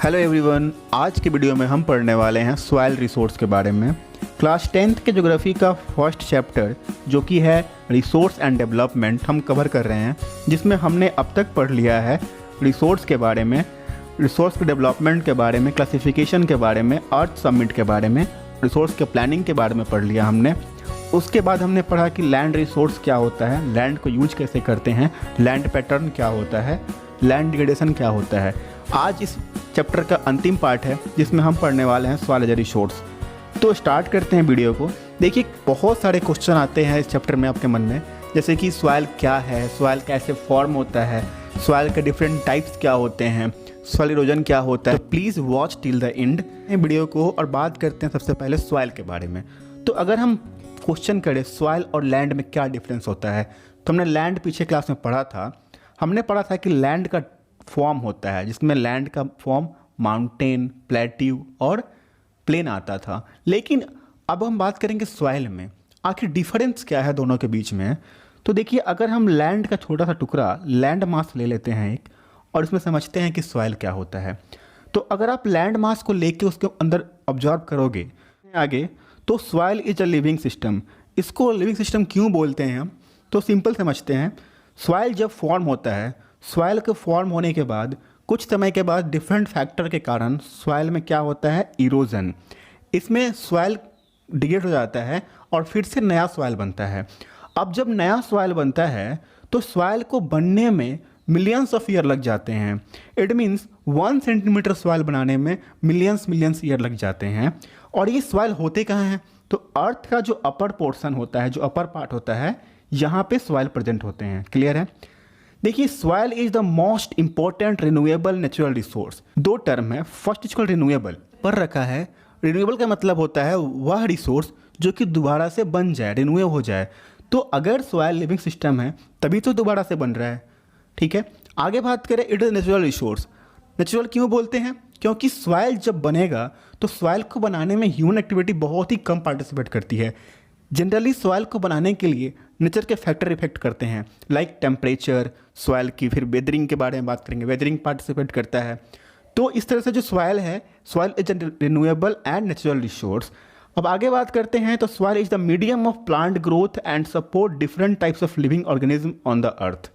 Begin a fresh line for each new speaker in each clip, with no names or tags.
Hello everyone, आज के video में हम पढ़ने वाले हैं सॉइल रिसोर्स के बारे में। क्लास 10th के ज्योग्राफी का फर्स्ट चैप्टर जो कि है रिसोर्स एंड डेवलपमेंट हम कवर कर रहे हैं, जिसमें हमने अब तक पढ़ लिया है रिसोर्स के बारे में, रिसोर्स के डेवलपमेंट के बारे में, क्लासिफिकेशन के बारे में, अर्थ समिट के बारे में, रिसोर्स के प्लानिंग के बारे में पढ़ लिया हमने। उसके बाद हमने पढ़ा कि लैंड रिसोर्स क्या होता है, लैंड को यूज कैसे करते हैं, लैंड पैटर्न क्या होता है, लैंड डिग्रेडेशन क्या होता है। आज इस चैप्टर का अंतिम पार्ट है जिसमें हम पढ़ने वाले हैं सॉइल एज ए रिसोर्स। तो स्टार्ट करते हैं वीडियो को। देखिए, बहुत सारे क्वेश्चन आते हैं इस चैप्टर में आपके मन में, जैसे कि सॉइल क्या है, सॉइल कैसे फॉर्म होता है, सॉइल के डिफरेंट टाइप्स क्या होते हैं, सॉइल इरोजन क्या होता है। तो please watch till the end video को और बात करते हैं सबसे पहले सॉइल के बारे में। तो अगर हम क्वेश्चन करें सॉइल और लैंड में क्या डिफरेंस होता है, तो हमने लैंड पीछे क्लास में पढ़ा था। हमने पढ़ा था कि लैंड का फॉर्म होता है, जिसमें लैंड का फॉर्म माउंटेन, प्लेट्यू और प्लेन आता था। लेकिन अब हम बात करेंगे सॉइल में, आखिर डिफरेंस क्या है दोनों के बीच में। तो देखिए, अगर हम लैंड का छोटा सा टुकड़ा लैंड मास ले लेते हैं एक, और इसमें समझते हैं कि सॉइल क्या होता है। तो अगर आप लैंड मास को लेके उसके अंदर ऑब्जर्व करोगे आगे, तो soil is a living system. इसको लिविंग सिस्टम क्यों बोलते हैं हम, तो सिंपल समझते हैं। सॉइल जब फॉर्म होता है, सॉइल के फॉर्म होने के बाद कुछ समय के बाद डिफरेंट फैक्टर के कारण सॉइल में क्या होता है, इरोजन। इसमें सॉइल डिग्रेड हो जाता है और फिर से नया सॉइल बनता है। अब जब नया सॉइल बनता है तो सॉइल को बनने में मिलियंस ऑफ ईयर लग जाते हैं। इट मीन्स 1 सेंटीमीटर सॉइल बनाने में मिलियंस ईयर लग जाते हैं। और ये सॉइल होते कहाँ हैं, तो अर्थ का जो अपर पोर्शन होता है, जो अपर पार्ट होता है, यहाँ पे सॉइल प्रेजेंट होते हैं। क्लियर है। देखिए, soil is the most important renewable natural resource. दो टर्म है, फर्स्ट इसको रिन्यूएबल पर रखा है। रिन्यूएबल का मतलब होता है वह रिसोर्स जो कि दोबारा से बन जाए, रिन्यू हो जाए। तो अगर सॉइल लिविंग सिस्टम है तभी तो दोबारा से बन रहा है। ठीक है, आगे बात करें, it is natural resource. Natural क्यों बोलते हैं, क्योंकि सॉइल जब बनेगा तो सॉइल को बनाने में ह्यूमन एक्टिविटी बहुत ही कम पार्टिसिपेट करती है। जनरली सॉइल को बनाने के लिए नेचर के फैक्टर इफेक्ट करते हैं, लाइक टेम्परेचर, सॉइल की, फिर वेदरिंग के बारे में बात करेंगे, वेदरिंग पार्टिसिपेट करता है। तो इस तरह से जो सॉइल है, soil is renewable and natural resource. अब आगे बात करते हैं, तो soil is the medium of plant growth and support different types of living organism on the earth.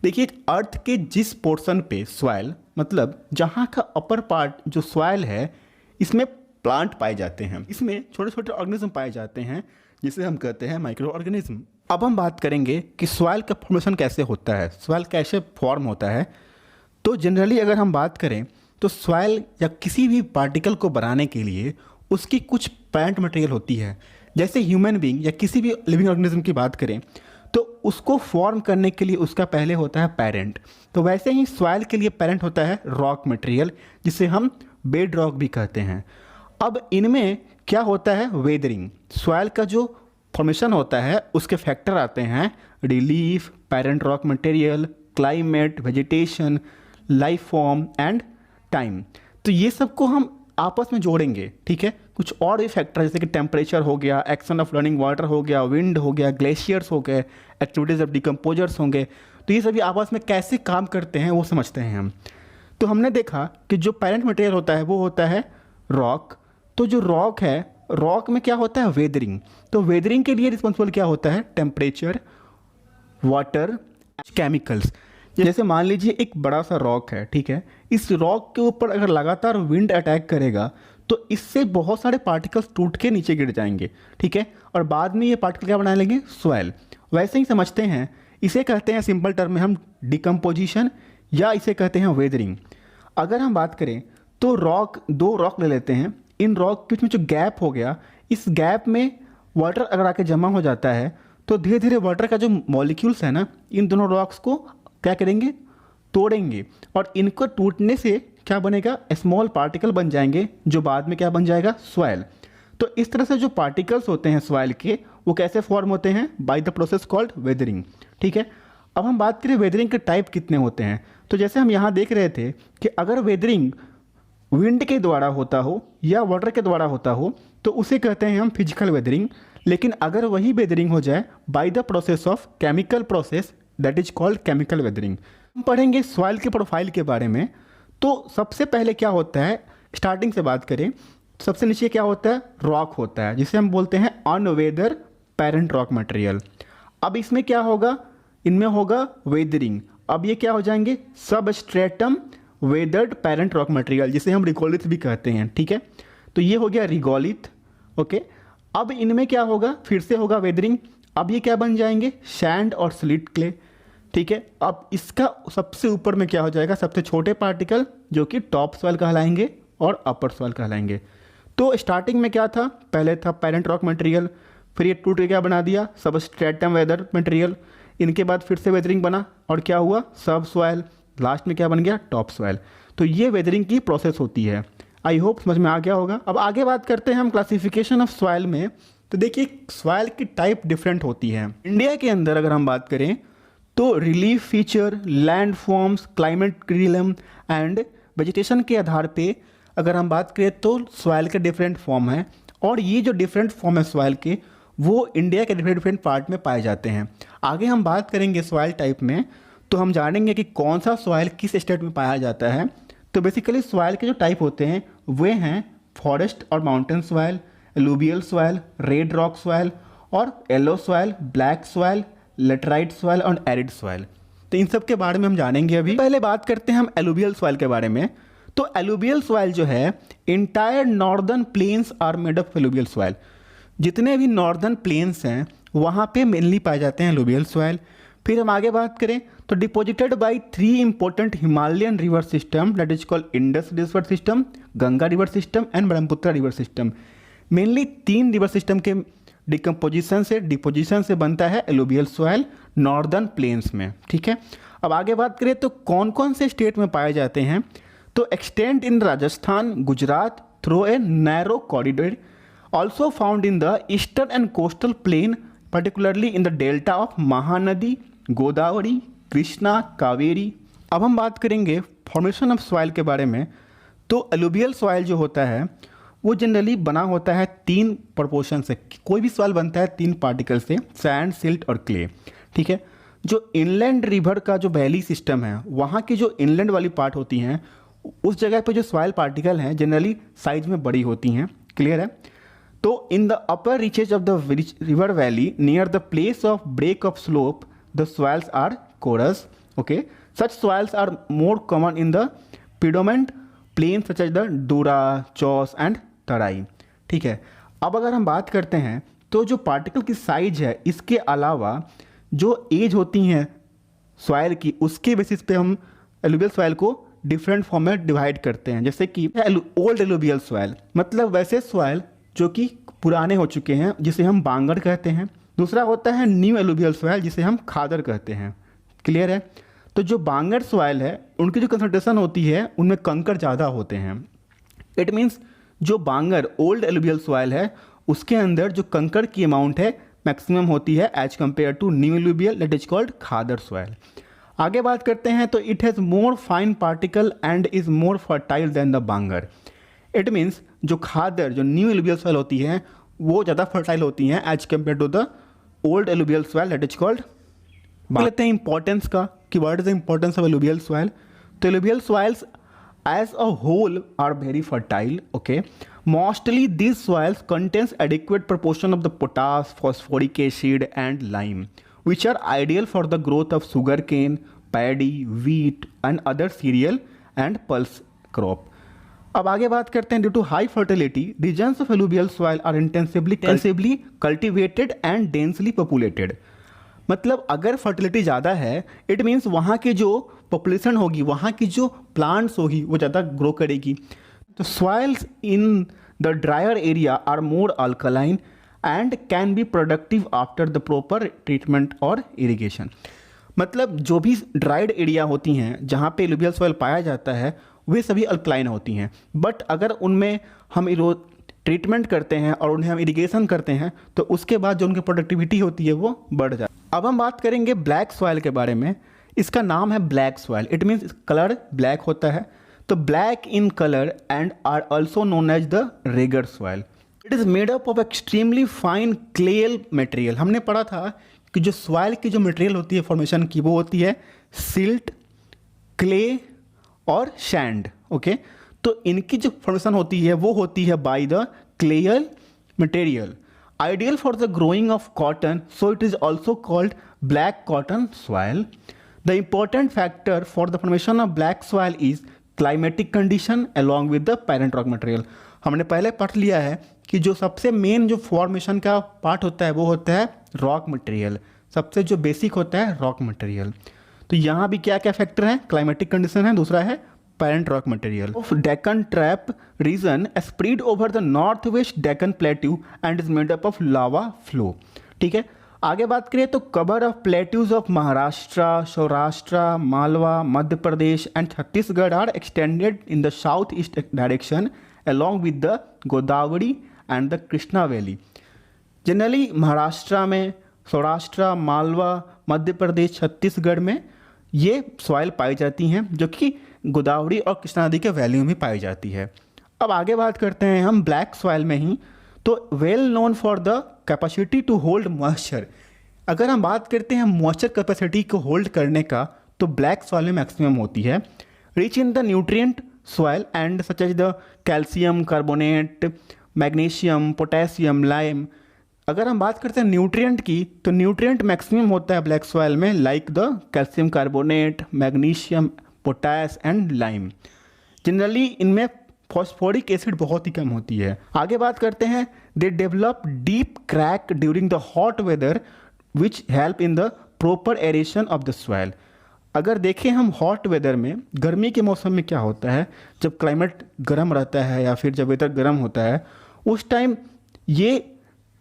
देखिए, अर्थ के जिस पोर्शन पे सॉइल, मतलब जहाँ का अपर पार्ट जो सॉइल है, इसमें प्लांट पाए जाते हैं, इसमें छोटे छोटे ऑर्गेनिज्म पाए जाते हैं, जिसे हम कहते हैं माइक्रो ऑर्गेनिज्म। अब हम बात करेंगे कि सॉइल का फॉर्मेशन कैसे होता है, सॉइल कैसे फॉर्म होता है। तो जनरली अगर हम बात करें तो सॉइल या किसी भी पार्टिकल को बनाने के लिए उसकी कुछ प्लांट मटेरियल होती है। जैसे ह्यूमन बीइंग या किसी भी लिविंग ऑर्गेनिज्म की बात करें तो उसको फॉर्म करने के लिए उसका पहले होता है पेरेंट। तो वैसे ही सॉइल के लिए पेरेंट होता है रॉक मटेरियल, जिसे हम बेड रॉक भी कहते हैं। अब इनमें क्या होता है, वेदरिंग। सॉइल का जो फॉर्मेशन होता है उसके फैक्टर आते हैं relief, parent rock material, climate, vegetation, life form and time. तो ये सबको हम आपस में जोड़ेंगे। ठीक है, कुछ और भी फैक्टर जैसे कि टेम्परेचर हो गया, एक्शन ऑफ रनिंग वाटर हो गया, विंड हो गया, ग्लेशियर्स हो गए, एक्टिविटीज ऑफ डिकम्पोजर्स होंगे। तो ये सभी आपस में कैसे काम करते हैं वो समझते हैं हम। तो हमने देखा कि जो पेरेंट मटेरियल होता है वो होता है रॉक। तो जो रॉक है, रॉक में क्या होता है, वेदरिंग। तो वेदरिंग के लिए रिस्पॉन्सिबल क्या होता है, टेम्परेचर, वाटर, केमिकल्स। जैसे मान लीजिए एक बड़ा सा रॉक है, ठीक है, इस रॉक के ऊपर अगर लगातार विंड अटैक करेगा तो इससे बहुत सारे पार्टिकल्स टूट के नीचे गिर जाएंगे। ठीक है, और बाद में ये पार्टिकल क्या बना लेंगे, सॉइल। वैसे ही समझते हैं, इसे कहते हैं सिंपल टर्म में हम डिकम्पोजिशन, या इसे कहते हैं वेदरिंग। अगर हम बात करें तो दो रॉक ले लेते हैं। इन रॉक के बीच में जो गैप हो गया, इस गैप में वाटर अगर आके जमा हो जाता है तो धीरे धीरे वाटर का जो मॉलिक्यूल्स है ना, इन दोनों रॉक्स को क्या करेंगे, तोड़ेंगे, और इनको टूटने से क्या बनेगा, स्मॉल पार्टिकल बन जाएंगे, जो बाद में क्या बन जाएगा, सॉइल। तो इस तरह से जो पार्टिकल्स होते हैं सॉइल के, वो कैसे फॉर्म होते हैं, by the process called weathering. ठीक है, अब हम बात करें वेदरिंग के टाइप कितने होते हैं। तो जैसे हम यहाँ देख रहे थे कि अगर वेदरिंग विंड के द्वारा होता हो या वाटर के द्वारा होता हो तो उसे कहते हैं हम फिजिकल वेदरिंग। लेकिन अगर वही वेदरिंग हो जाए by the process of chemical process, that is called chemical weathering. हम पढ़ेंगे सॉइल के प्रोफाइल के बारे में। तो सबसे पहले क्या होता है, स्टार्टिंग से बात करें, सबसे नीचे क्या होता है, रॉक होता है, जिसे हम बोलते हैं अनवेदर पेरेंट रॉक मटेरियल। अब इसमें क्या होगा, इनमें होगा वेदरिंग। अब ये क्या हो जाएंगे, substratum weathered parent rock material, जिसे हम रिगोलिथ भी कहते हैं, ठीक है। तो ये हो गया रिगोलिथ, ओके। अब इनमें क्या होगा, फिर से होगा वेदरिंग। अब ये क्या बन जाएंगे, सैंड और स्लिट क्ले, ठीक है। अब इसका सबसे ऊपर में क्या हो जाएगा, सबसे छोटे पार्टिकल जो कि टॉप सॉइल कहलाएंगे और अपर सॉइल कहलाएंगे। तो स्टार्टिंग में क्या था, पहले था पेरेंट रॉक मटेरियल, फिर ये टूट के क्या बना दिया, सबस्ट्रेटम वेदर मटेरियल। इनके बाद फिर से वेदरिंग बना और क्या हुआ, सब सॉइल, लास्ट में क्या बन गया, टॉप सॉइल। तो ये वेदरिंग की प्रोसेस होती है। आई होप समझ में आ गया होगा। अब आगे बात करते हैं हम क्लासिफिकेशन ऑफ सॉइल में। तो देखिए सॉइल की टाइप डिफरेंट होती है। इंडिया के अंदर अगर हम बात करें तो relief feature, land forms, climate realm and vegetation के आधार पे अगर हम बात करें तो सॉइल के डिफरेंट फॉर्म हैं। और ये जो डिफरेंट फॉर्म है सॉइल के, वो इंडिया के डिफरेंट डिफरेंट पार्ट में पाए जाते हैं। आगे हम बात करेंगे सॉइल टाइप में, तो हम जानेंगे कि कौन सा सॉइल किस स्टेट में पाया जाता है। तो बेसिकली सॉइल के जो टाइप होते हैं वे हैं फॉरेस्ट और mountain soil, alluvial soil, red rock soil और yellow soil, black soil, laterite soil और एरिड सॉइल। तो इन सब के बारे में हम जानेंगे अभी। पहले बात करते हैं हम एलुवियल सॉइल के बारे में। तो एलुवियल सॉइल जो है, entire northern plains are made of alluvial soil. जितने भी नॉर्दर्न प्लेन्स हैं वहाँ पे मेनली पाए जाते हैं एलुवियल सॉइल। फिर हम आगे बात करें तो deposited bye 3 important Himalayan river system, that is called Indus river system, Ganga river system and Brahmaputra river system. Mainly 3 river system के डिपोजिशन से बनता है एलुवियल सॉइल नॉर्दर्न प्लेन्स में, ठीक है। अब आगे बात करें तो कौन कौन से स्टेट में पाए जाते हैं। तो extend in Rajasthan, Gujarat through a narrow corridor, also found in the eastern and coastal plain, particularly in the delta of Mahanadi, Godavari, Krishna, Kaveri. अब हम बात करेंगे फॉर्मेशन ऑफ सॉइल के बारे में। तो एलुवियल सॉइल जो होता है वो जनरली बना होता है 3 प्रोपोर्शन से। कोई भी सॉइल बनता है 3 पार्टिकल से, सैंड, सिल्ट और क्ले, ठीक है। जो इनलैंड रिवर का जो वैली सिस्टम है, वहाँ की जो इनलैंड वाली पार्ट होती हैं, उस जगह पे जो सॉइल पार्टिकल हैं जनरली साइज में बड़ी होती हैं, क्लियर है। तो in the upper reaches of the river valley near the place of break of slope the soils are coarse, okay. Such soils are more common in the piedmont plain such as the Duar, Chos and Terai, ठीक है। अब अगर हम बात करते हैं तो जो पार्टिकल की साइज है, इसके अलावा जो एज होती हैं सॉइल की, उसके बेसिस पे हम एलुवियल सॉइल को डिफरेंट फॉर्म में डिवाइड करते हैं। जैसे कि ओल्ड एलुवियल सॉइल, मतलब वैसे सॉइल जो कि पुराने हो चुके हैं, जिसे हम बांगर कहते हैं। दूसरा होता है न्यू एलुवियल सॉइल, जिसे हम खादर कहते हैं, क्लियर है। तो जो बांगर सॉइल है उनकी जो कंसंट्रेशन होती है उनमें कंकर ज़्यादा होते हैं। इट मीन्स जो बांगर ओल्ड एलुवियल सॉइल है उसके अंदर जो कंकर की अमाउंट है मैक्सिमम होती है as compare to new alluvial, that is called khadar soil. आगे बात करते हैं तो it has more fine particle and is more fertile than the bangar. It means जो खादर, जो न्यू एलुवियल सॉइल होती है वो ज़्यादा फर्टाइल होती हैं as compare to the old alluvial soil, that is called. बात लेते हैं इंपॉर्टेंस का कि what is the importance of alluvial soil. तो alluvial soils as a whole are very fertile, okay. Mostly these soils contains adequate proportion of the potash, phosphoric acid and lime, which are ideal for the growth of sugarcane, paddy, wheat and other cereal and pulse crop. अब आगे बात करते हैं, due to high fertility regions of alluvial soil are intensively cultivated and densely populated. मतलब अगर fertility ज़्यादा है, it means वहाँ की जो पॉपुलेशन होगी, वहाँ की जो प्लांट्स होगी वो ज़्यादा ग्रो करेगी। तो soils in the drier area are more alkaline and can be productive after the proper treatment और इरिगेशन। मतलब जो भी ड्राइड एरिया होती हैं जहाँ पे एलुवियल सॉइल पाया जाता है वे सभी अल्कलाइन होती हैं, बट अगर उनमें हम ट्रीटमेंट करते हैं और उन्हें हम इरिगेशन करते हैं तो उसके बाद जो उनकी प्रोडक्टिविटी होती है वो बढ़ जाती है। अब हम बात करेंगे ब्लैक सॉइल के बारे में। इसका नाम है black soil, it means colour black होता है। तो black in colour and are also known as the regur soil. It is made up of extremely fine clayey material. हमने पढ़ा था कि जो सॉइल की जो मटेरियल होती है फॉर्मेशन की वो होती है सिल्ट, क्ले और सैंड। ओके, तो इनकी जो फॉर्मेशन होती है वो होती है by the clayey material, ideal for the growing of cotton, so it is also called black cotton soil. The important factor for the formation of black soil is climatic condition along with the parent rock material. हमने पहले पढ़ लिया है कि जो सबसे main जो formation का पार्ट होता है वो होता है रॉक मटेरियल, सबसे जो बेसिक होता है रॉक मटेरियल। तो यहाँ भी क्या क्या फैक्टर है, क्लाइमेटिक कंडीशन है, दूसरा है parent rock material. Of Deccan trap region spread over the north west Deccan plateau and is made up of lava flow. ठीक है, आगे बात करें तो cover of plateaus of Maharashtra, Saurashtra, Malwa, Madhya Pradesh and Chhattisgarh are extended in the south east direction along with the Godavari and the Krishna valley. Generally Maharashtra में, सौराष्ट्र, मालवा, मध्य प्रदेश, छत्तीसगढ़ में ये soil पाई जाती हैं जो कि गोदावरी और कृष्णा नदी के वैली में पाई जाती है। अब आगे बात करते हैं हम ब्लैक सॉइल में ही, तो well known for the capacity to hold moisture. अगर हम बात करते हैं मॉइस्चर कैपेसिटी को होल्ड करने का, तो ब्लैक सॉइल में मैक्सिमम होती है। Rich in the nutrient soil and such as the calcium carbonate, magnesium, potassium, lime. अगर हम बात करते हैं न्यूट्रिएंट की, तो न्यूट्रिएंट मैक्सिमम होता है ब्लैक सॉइल में, like the calcium carbonate, magnesium, potash and lime. Generally इनमें फॉस्फोरिक एसिड बहुत ही कम होती है। आगे बात करते हैं, they develop deep crack during the hot weather which help in the proper aeration of the soil. अगर देखें हम हॉट वेदर में, गर्मी के मौसम में क्या होता है, जब क्लाइमेट गर्म रहता है या फिर जब वेदर गर्म होता है, उस टाइम ये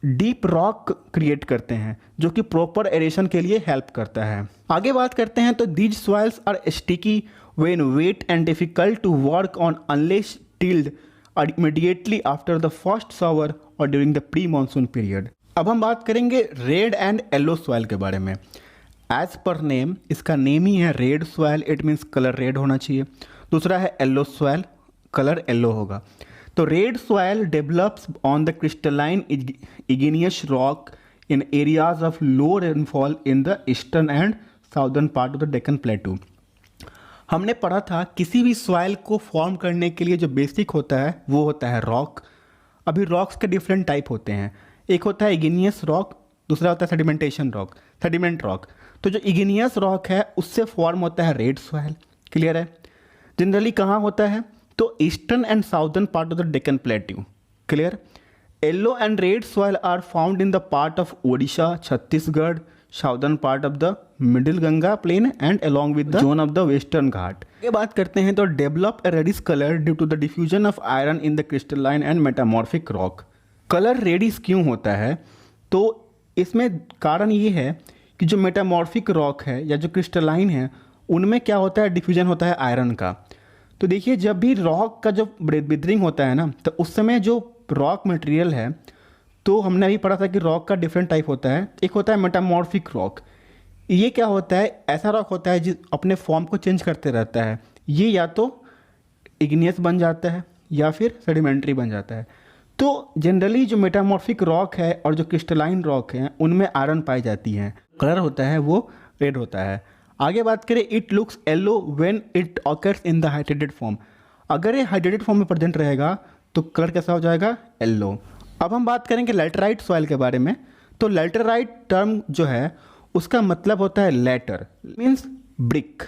डीप रॉक क्रिएट करते हैं जो कि प्रॉपर एरेशन के लिए हेल्प करता है। आगे बात करते हैं तो these soils are sticky when wet and difficult to work on unless tilled immediately after the first shower और during the pre monsoon period. अब हम बात करेंगे रेड एंड येलो सॉइल के बारे में। एज पर नेम, इसका नेम ही है red soil, it means colour red होना चाहिए। दूसरा है येलो सॉइल, कलर येलो होगा। तो red soil develops on the crystalline igneous rock in areas of low rainfall in the eastern and southern part of the Deccan प्लेटू। हमने पढ़ा था किसी भी सॉइल को फॉर्म करने के लिए जो बेसिक होता है वो होता है रॉक। अभी रॉक्स के डिफरेंट टाइप होते हैं, एक होता है इग्नियस रॉक, दूसरा होता है सेडिमेंटेशन रॉक, सेडिमेंट रॉक। तो जो इग्नियस रॉक है उससे फॉर्म होता है रेड सॉइल। क्लियर है? जनरली कहाँ होता है, तो eastern and southern part of the Deccan plateau. Clear? Yellow and red soil are found in the part of Odisha, Chhattisgarh, southern part of the middle Ganga plain and along with the zone of the western Ghat. ये बात करते हैं तो develop a reddish colour due to the diffusion of iron in the crystalline and metamorphic rock. Colour reddish क्यों होता है, तो इसमें कारण ये है कि जो मेटामॉर्फिक रॉक है या जो क्रिस्टलाइन है उनमें क्या होता है, डिफ्यूजन होता है आयरन का। तो देखिए जब भी रॉक का जो विदरिंग होता है ना, तो उस समय जो रॉक मटेरियल है, तो हमने अभी पढ़ा था कि रॉक का डिफरेंट टाइप होता है। एक होता है मेटामॉर्फिक रॉक, ये क्या होता है, ऐसा रॉक होता है जो अपने फॉर्म को चेंज करते रहता है। ये या तो इग्नियस बन जाता है या फिर सेडिमेंट्री बन जाता है। तो जनरली जो मेटामॉर्फिक रॉक है और जो क्रिस्टलाइन रॉक है उनमें आयरन पाई जाती है, कलर होता है वो रेड होता है। आगे बात करें, it looks yellow when it occurs in the hydrated form. अगर ये हाइड्रेटेड फॉर्म में प्रेजेंट रहेगा तो कलर कैसा हो जाएगा, येलो। अब हम बात करेंगे लैटराइट सॉइल के बारे में। तो लैटराइट टर्म जो है उसका मतलब होता है later, means brick.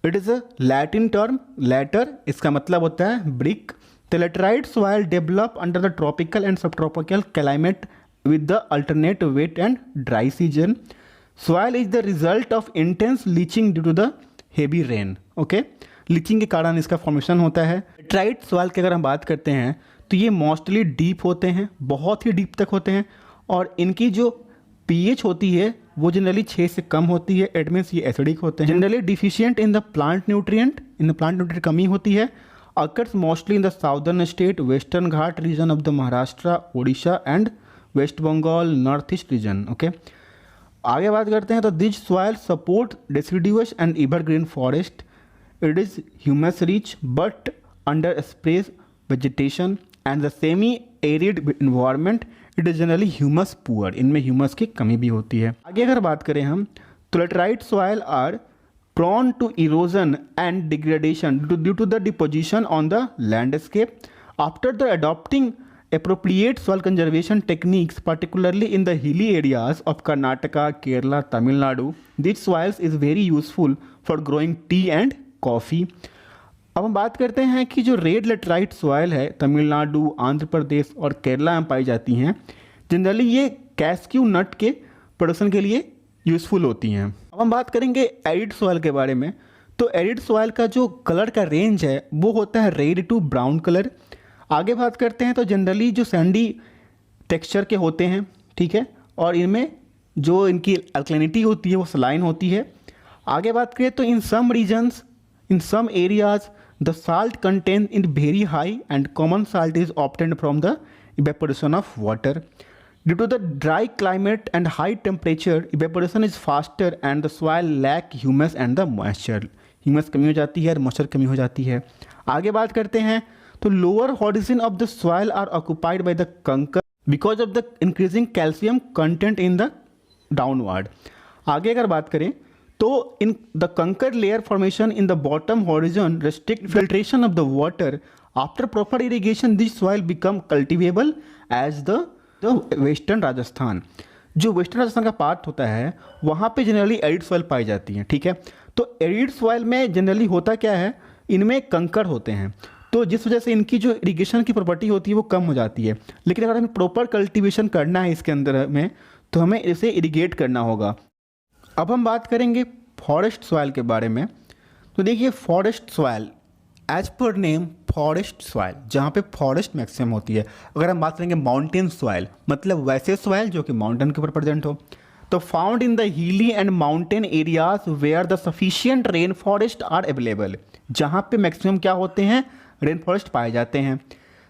It is a Latin term, later इसका मतलब होता है brick. The laterite soil develop under the tropical and subtropical climate with the alternate wet and dry season. Soil is the result of intense leaching due to the heavy rain. Okay? Leaching के कारण इसका formation होता है। Laterite soil की अगर हम बात करते हैं तो ये मोस्टली डीप होते हैं, बहुत ही डीप तक होते हैं, और इनकी जो pH होती है वो जनरली 6 से कम होती है। इट मीन्स ये एसिडिक होते हैं। Generally deficient in the plant nutrient, in the plant nutrient कमी होती है। occurs mostly in the southern state, western Ghat region of the Maharashtra, Odisha and West Bengal, northeast region. Okay. आगे बात करते हैं तो this soil support deciduous and evergreen forest. It is humus rich but under sparse vegetation and the semi-arid environment. It is generally humus poor. इनमें humus की कमी भी होती है। आगे अगर बात करें हम तो laterite soil are prone to erosion and degradation due to the deposition on the landscape. After the adopting appropriate soil conservation techniques, particularly in the hilly areas of Karnataka, Kerala, Tamil Nadu, these soils is very useful for growing tea and coffee. अब हम बात करते हैं कि जो red laterite soil है तमिलनाडु, आंध्र प्रदेश और केरला में पाई जाती हैं, जनरली ये कैस्क्यू नट के प्रोडक्शन के लिए यूज़फुल होती हैं। अब हम बात करेंगे एरिड सॉइल के बारे में। तो एरिड सॉइल का जो कलर का रेंज है वो होता है रेड टू ब्राउन कलर। आगे बात करते हैं तो जनरली जो सैंडी टेक्सचर के होते हैं, ठीक है, और इनमें जो इनकी अल्कलिनिटी होती है वो सलाइन होती है। आगे बात करें तो in some regions, in some areas the salt content in very high and common salt is obtained from the evaporation of water. Due to the dry climate and high temperature, evaporation is faster and the soil lack humus and the moisture. Humus कमी हो जाती है और moisture कमी हो जाती है। आगे बात करते हैं तो lower horizon of the soil are occupied by the kankar because of the increasing calcium content in the downward. आगे अगर बात करें तो in the kankar layer formation in the bottom horizon restrict filtration of the water. After proper irrigation this soil become cultivable as the western Rajasthan. जो western Rajasthan का part होता है वहाँ पे जनरली एरिड सॉइल पाई जाती हैं, ठीक है। तो एरिड सॉइल में जनरली होता क्या है, इनमें कंकर होते हैं, तो जिस वजह से इनकी जो इरिगेशन की प्रॉपर्टी होती है वो कम हो जाती है। लेकिन अगर हमें प्रॉपर कल्टीवेशन करना है इसके अंदर में तो हमें इसे इरिगेट करना होगा। अब हम बात करेंगे फॉरेस्ट सॉइल के बारे में। तो देखिए forest soil as per name forest soil, जहाँ पे फॉरेस्ट मैक्सिमम होती है। अगर हम बात करेंगे माउंटेन सॉइल, मतलब वैसे सॉइल जो कि माउंटेन के ऊपर प्रेजेंट हो, तो found in the hilly and mountain areas where the sufficient rain forest are available. जहाँ पे मैक्सिमम क्या होते हैं, रेन फॉरेस्ट पाए जाते हैं।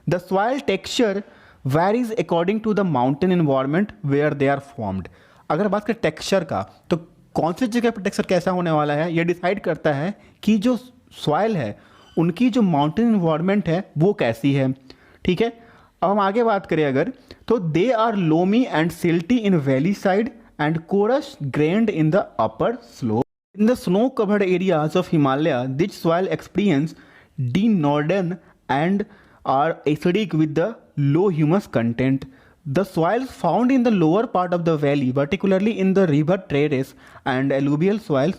The soil texture varies according to the mountain environment where they are formed. अगर बात करें टेक्सचर का तो कौन सी जगह पर टेक्सचर कैसा होने वाला है ये डिसाइड करता है कि जो सॉइल है उनकी जो माउंटेन इन्वायरमेंट है वो कैसी है, ठीक है। अब हम आगे बात करें अगर तो they are loamy and silty in valley side and coarse grained in the upper slope. In the snow covered areas of Himalaya this soil experience denuded and are acidic with the low humus content. The soils found in the lower part of the valley, particularly in the river terrace and alluvial soils,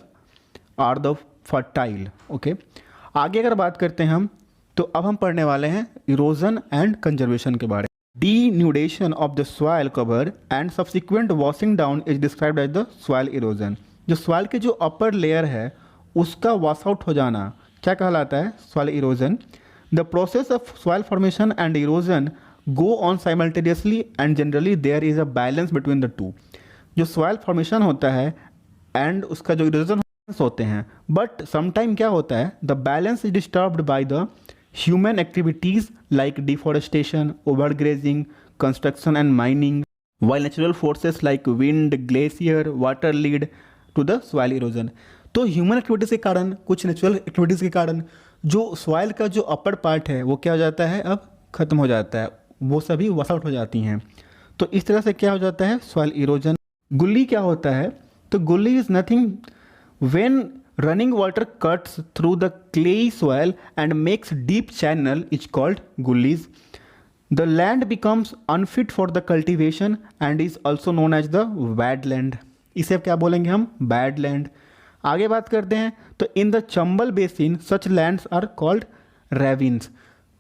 are the fertile. Okay. आगे अगर बात करते हैं हम तो अब हम पढ़ने वाले हैं इरोजन एंड कंजर्वेशन के बारे में। Denudation of the soil cover and subsequent washing down is described as the soil erosion. जो soil के जो अपर लेयर है उसका वॉश आउट हो जाना क्या कहलाता है, soil erosion. The process of soil formation and erosion go on simultaneously and generally there is a balance between the two. जो सॉइल फॉर्मेशन होता है एंड उसका जो इरोजन होते हैं, बट समटाइम क्या होता है, the balance is disturbed by the human activities like deforestation, overgrazing, construction and mining, while natural forces like wind, glacier, water lead to the soil erosion. तो ह्यूमन एक्टिविटीज़ के कारण, कुछ natural activities के कारण जो सॉइल का जो upper part है वो क्या हो जाता है, अब ख़त्म हो जाता है, वो सभी वॉश आउट हो जाती हैं। तो इस तरह से क्या हो जाता है, सॉइल इरोजन। गुल्ली क्या होता है, तो gully is nothing when running water cuts through the clayey soil and makes deep channel is called gullies. The land becomes unfit for the cultivation and is also known as the bad land. इसे अब क्या बोलेंगे हम, bad land. आगे बात करते हैं तो in the Chambal basin such lands are called ravines.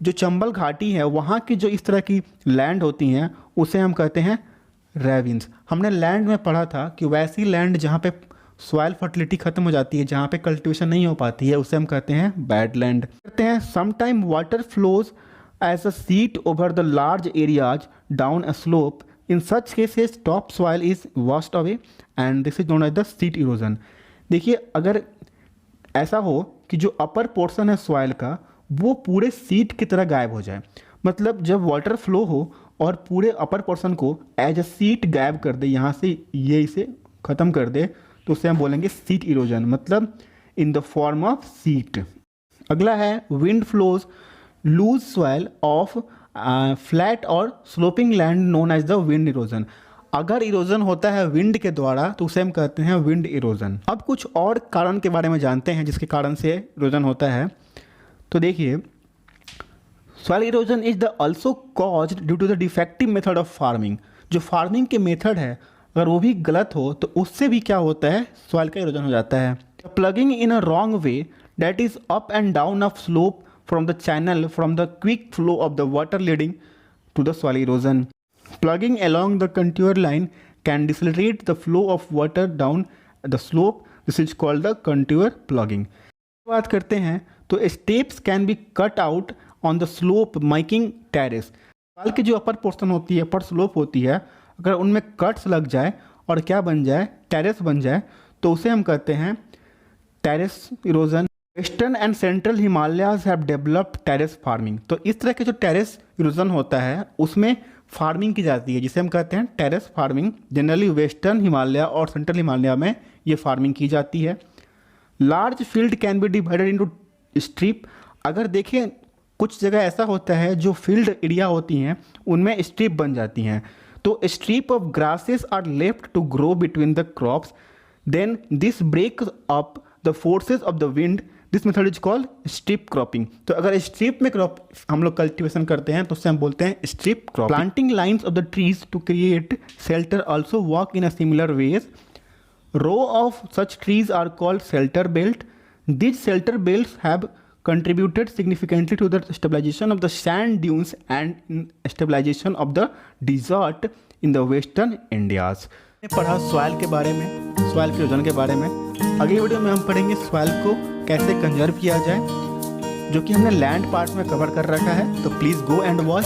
जो चंबल घाटी है वहाँ की जो इस तरह की लैंड होती हैं उसे हम कहते हैं ravines. हमने लैंड में पढ़ा था कि वैसी लैंड जहाँ पे सॉइल फर्टिलिटी खत्म हो जाती है, जहाँ पे कल्टिवेशन नहीं हो पाती है, उसे हम कहते हैं बैड लैंड। कहते हैं sometime water flows as a sheet over the large areas down a slope. In such cases top soil is washed away and this is known as the sheet erosion. देखिए अगर ऐसा हो कि जो upper portion है soil का वो पूरे सीट की तरह गायब हो जाए, मतलब जब वाटर फ्लो हो और पूरे अपर पोर्शन को एज अ सीट गायब कर दे, यहाँ से ये इसे ख़त्म कर दे, तो उसे हम बोलेंगे सीट इरोजन, मतलब in the form of sheet. अगला है wind flows loose soil off flat और sloping land known as the wind erosion. अगर इरोजन होता है विंड के द्वारा तो उसे हम कहते हैं विंड इरोजन। अब कुछ और कारण के बारे में जानते हैं जिसके कारण से इरोजन होता है। तो देखिए, soil erosion is the also caused due to the defective method of farming. जो फार्मिंग के मेथड है अगर वो भी गलत हो तो उससे भी क्या होता है, सॉइल का इरोजन हो जाता है। Plugging in a wrong way that is up and down of slope from the channel from the quick flow of the water leading to the soil erosion. Plugging along the contour line can decelerate the flow of water down the slope. This is called the contour plugging. बात करते हैं तो steps can be cut out on the slope making terrace. साल की जो upper portion होती है, अपर slope होती है, अगर उनमें कट्स लग जाए और क्या बन जाए, टेरेस बन जाए, तो उसे हम कहते हैं terrace erosion. Western and central Himalayas have developed terrace farming. तो इस तरह के जो टेरेस इरोजन होता है उसमें फार्मिंग की जाती है जिसे हम कहते हैं terrace farming. Generally western Himalaya और सेंट्रल हिमालय में ये फार्मिंग की जाती है। Large field can be divided into strip. अगर देखें कुछ जगह ऐसा होता है जो फील्ड एरिया होती हैं उनमें स्ट्रिप बन जाती हैं, तो strip of grasses are left to grow between the crops, then this break up the forces of the wind. This method is called strip cropping. तो अगर स्ट्रिप में क्रॉप हम लोग कल्टिवेशन करते हैं तो उससे हम बोलते हैं strip crop. Planting lines of the trees to create shelter also work in a similar ways. Row of such trees are called shelter belt. These shelter belts have contributed significantly to the stabilization of the sand dunes and stabilization of the desert in the western Indias. पढ़ा soil के बारे में, soil के erosion के बारे में। अगली video में हम पढ़ेंगे सॉइल को कैसे कंजर्व किया जाए, जो कि हमने लैंड पार्ट में कवर कर रखा है। तो प्लीज़ गो एंड वॉच।